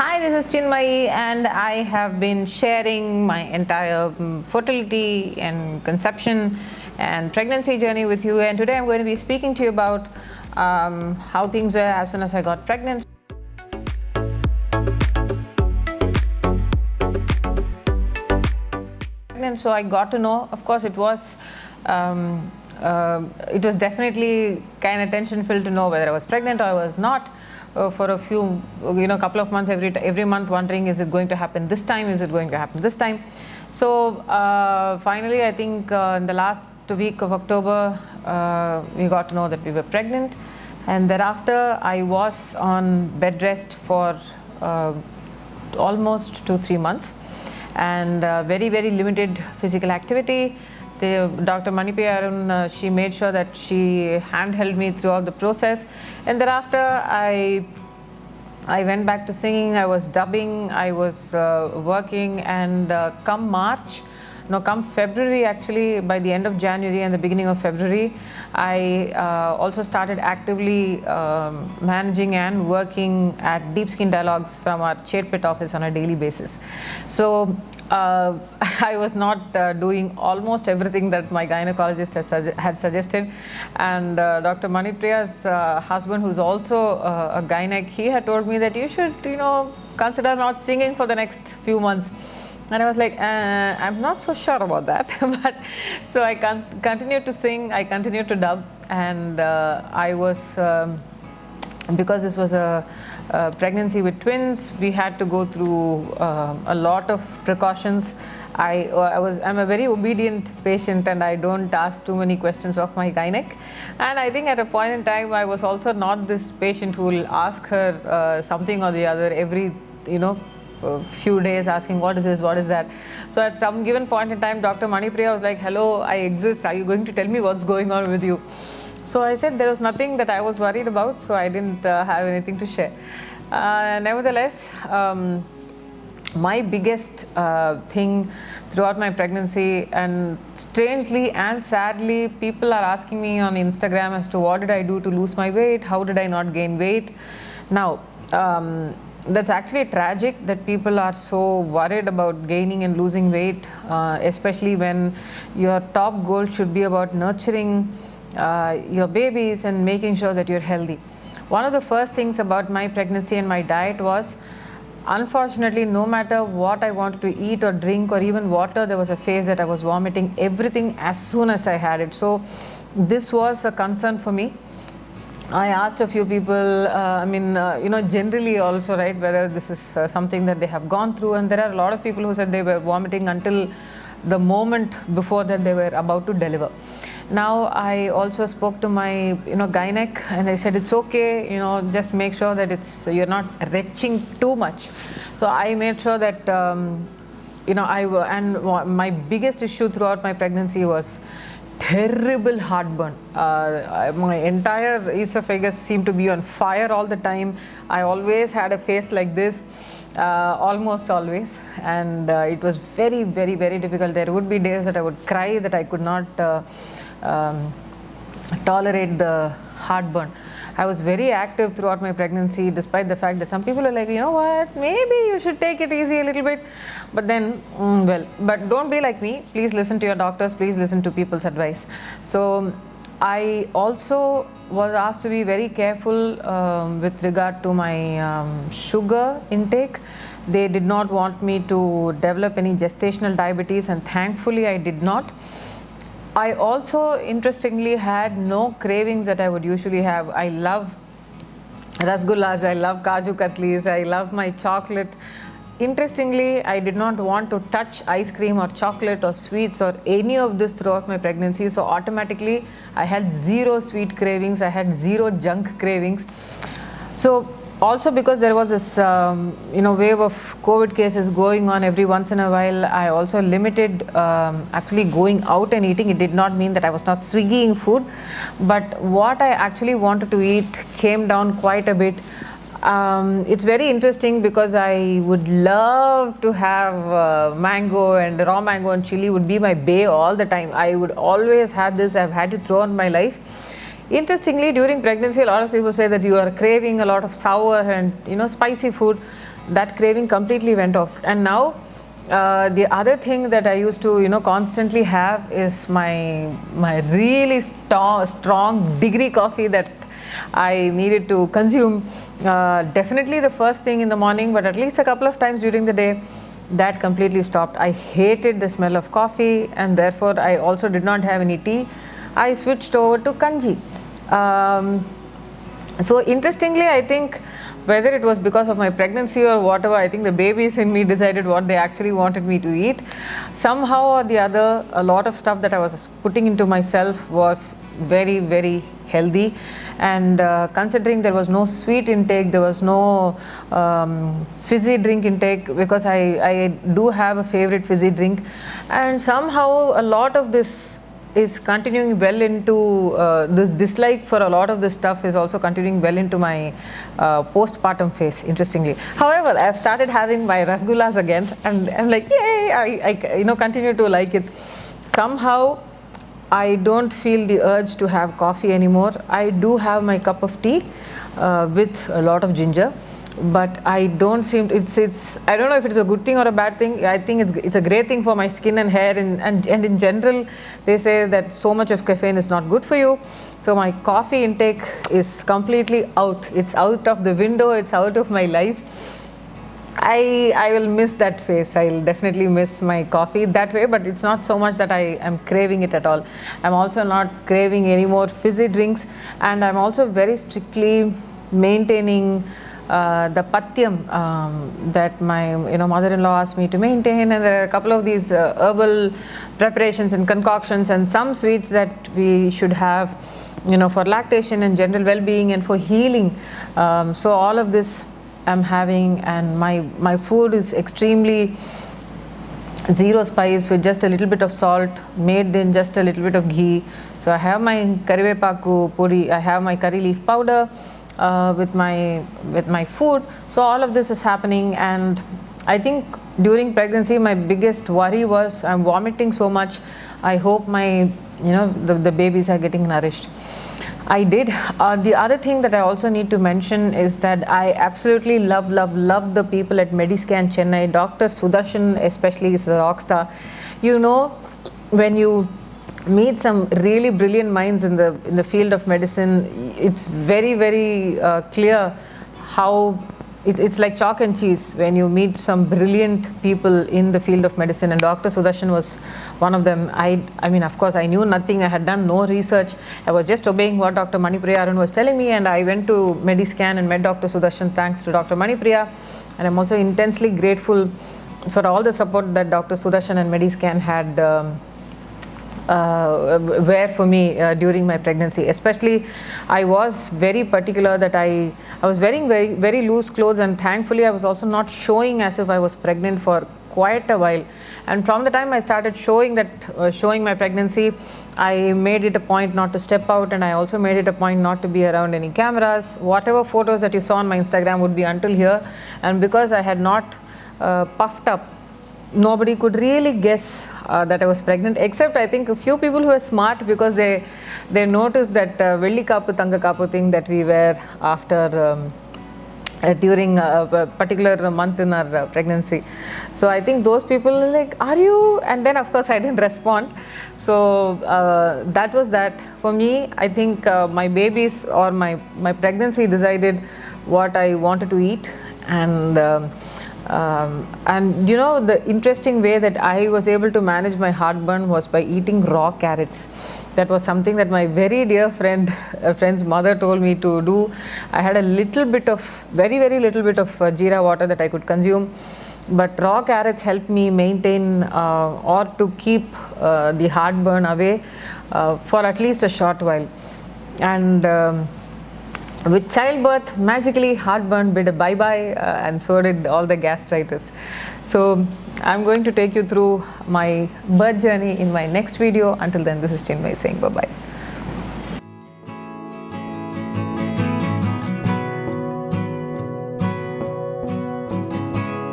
Hi, this is Chinmayi, and I have been sharing my entire fertility and conception and pregnancy journey with you. And today I'm going to be speaking to you about how things were as soon as I got pregnant. So I got to know, of course, it was definitely kind of tension filled to know whether I was pregnant or I was not. For a few, couple of months, every month, wondering, is it going to happen this time? Is it going to happen this time? So finally, I think in the last week of October, we got to know that we were pregnant, and thereafter I was on bed rest for almost 2-3 months, and very limited physical activity. Dr. Manipriya, she made sure that she handheld me throughout the process, and thereafter I went back to singing. I was dubbing, I was working, and come February, actually by the end of January and the beginning of February, I also started actively managing and working at Deep Skin Dialogues from our Chetpet office on a daily basis. So I was not doing almost everything that my gynecologist had suggested, and Dr. Manipriya's husband, who's also a gynec, he had told me that you should consider not singing for the next few months. And I was like, I'm not so sure about that. But so I continued to sing, I continued to dub, and I was, because this was a pregnancy with twins, we had to go through a lot of precautions. I'm a very obedient patient, and I don't ask too many questions of my gynec. And I think at a point in time, I was also not this patient who will ask her something or the other every, few days, asking what is this, what is that. So at some given point in time, Dr. Manipriya was like, hello, I exist, are you going to tell me what's going on with you? So I said there was nothing that I was worried about, so I didn't have anything to share. Nevertheless, my biggest thing throughout my pregnancy, and strangely and sadly, people are asking me on Instagram as to what did I do to lose my weight, how did I not gain weight. Now, that's actually tragic that people are so worried about gaining and losing weight, especially when your top goal should be about nurturing your babies and making sure that you're healthy. One of the first things about my pregnancy and my diet was, unfortunately, no matter what I wanted to eat or drink or even water, there was a phase that I was vomiting everything as soon as I had it. So this was a concern for me. I asked a few people, generally also, right, whether this is something that they have gone through, and there are a lot of people who said they were vomiting until the moment before that they were about to deliver. Now, I also spoke to my gynec, and I said it's okay, just make sure that you're not retching too much. So I made sure that my biggest issue throughout my pregnancy was terrible heartburn. My entire esophagus seemed to be on fire all the time. I always had a face like this, almost always, and it was very difficult. There would be days that I would cry, that I could not tolerate the heartburn. I was very active throughout my pregnancy, despite the fact that some people are like, you know what, maybe you should take it easy a little bit. But then, but don't be like me. Please listen to your doctors. Please listen to people's advice. So I also was asked to be very careful with regard to my sugar intake. They did not want me to develop any gestational diabetes, and thankfully I did not. I also, interestingly, had no cravings that I would usually have. I love rasgullas, I love kaju katlis, I love my chocolate. Interestingly, I did not want to touch ice cream or chocolate or sweets or any of this throughout my pregnancy. So automatically, I had zero sweet cravings, I had zero junk cravings. So also, because there was this wave of COVID cases going on every once in a while, I also limited actually going out and eating. It did not mean that I was not Swiggying food, but what I actually wanted to eat came down quite a bit. It's very interesting because I would love to have mango, and raw mango and chili would be my bae all the time. I would always have this. I've had it throughout my life. Interestingly, during pregnancy, a lot of people say that you are craving a lot of sour and spicy food. that craving completely went off. And now the other thing that I used to constantly have is my really strong degree coffee that I needed to consume definitely the first thing in the morning, but at least a couple of times during the day. That completely stopped. I hated the smell of coffee, and therefore I also did not have any tea. I switched over to kanji. So interestingly, I think whether it was because of my pregnancy or whatever, I think the babies in me decided what they actually wanted me to eat. Somehow or the other, a lot of stuff that I was putting into myself was very, very healthy. And considering there was no sweet intake, there was no fizzy drink intake, because I do have a favorite fizzy drink, and somehow a lot of this is continuing well into this dislike for a lot of this stuff is also continuing well into my postpartum phase, interestingly. However, I've started having my rasgullas again, and I'm like, yay, I continue to like it. Somehow I don't feel the urge to have coffee anymore. I do have my cup of tea with a lot of ginger, but I don't seem to, it's I don't know if it's a good thing or a bad thing. I think it's a great thing for my skin and hair, and in general they say that so much of caffeine is not good for you. So my coffee intake is completely out. It's out of the window. It's out of my life. I will miss that phase. I'll definitely miss my coffee that way, but it's not so much that I am craving it at all. I'm also not craving any more fizzy drinks, and I'm also very strictly maintaining the patyam that my mother-in-law asked me to maintain, and there are a couple of these herbal preparations and concoctions and some sweets that we should have for lactation and general well-being and for healing. So all of this I'm having, and my food is extremely zero spice with just a little bit of salt, made in just a little bit of ghee. So I have my karivepaku puri, I have my curry leaf powder with my food. So all of this is happening, and I think during pregnancy my biggest worry was I'm vomiting so much. I hope my the babies are getting nourished. I did. The other thing that I also need to mention is that I absolutely love the people at Mediscan Chennai. Dr. Sudarshan especially is a rock star. When you meet some really brilliant minds in the field of medicine, it's very, very clear how it's like chalk and cheese when you meet some brilliant people in the field of medicine, and Dr. Sudarshan was one of them. I mean, of course, I knew nothing. I had done no research. I was just obeying what Dr. Manipriya Arun was telling me, and I went to Mediscan and met Dr. Sudarshan thanks to Dr. Manipriya. And I'm also intensely grateful for all the support that Dr. Sudarshan and Mediscan had were for me during my pregnancy. Especially, I was very particular that I was wearing very, very loose clothes, and thankfully I was also not showing as if I was pregnant for quite a while. And from the time I started showing my pregnancy, I made it a point not to step out, and I also made it a point not to be around any cameras. Whatever photos that you saw on my Instagram would be until here, and because I had not puffed up, nobody could really guess that I was pregnant, except I think a few people who were smart, because they noticed that Velli Kapu Tanga Kapu thing that we wear after during a particular month in our pregnancy. So I think those people were like, are you? And then of course I didn't respond. So that was that. For me, I think my babies or my pregnancy decided what I wanted to eat. And the interesting way that I was able to manage my heartburn was by eating raw carrots. That was something that my very dear friend's mother told me to do. I had a little bit of, very, very little bit of jeera water that I could consume, but raw carrots helped me maintain or to keep the heartburn away for at least a short while. And with childbirth, magically heartburn bid a bye-bye, and so did all the gastritis. So I'm going to take you through my birth journey in my next video. Until then, this is Chinmayi saying bye-bye.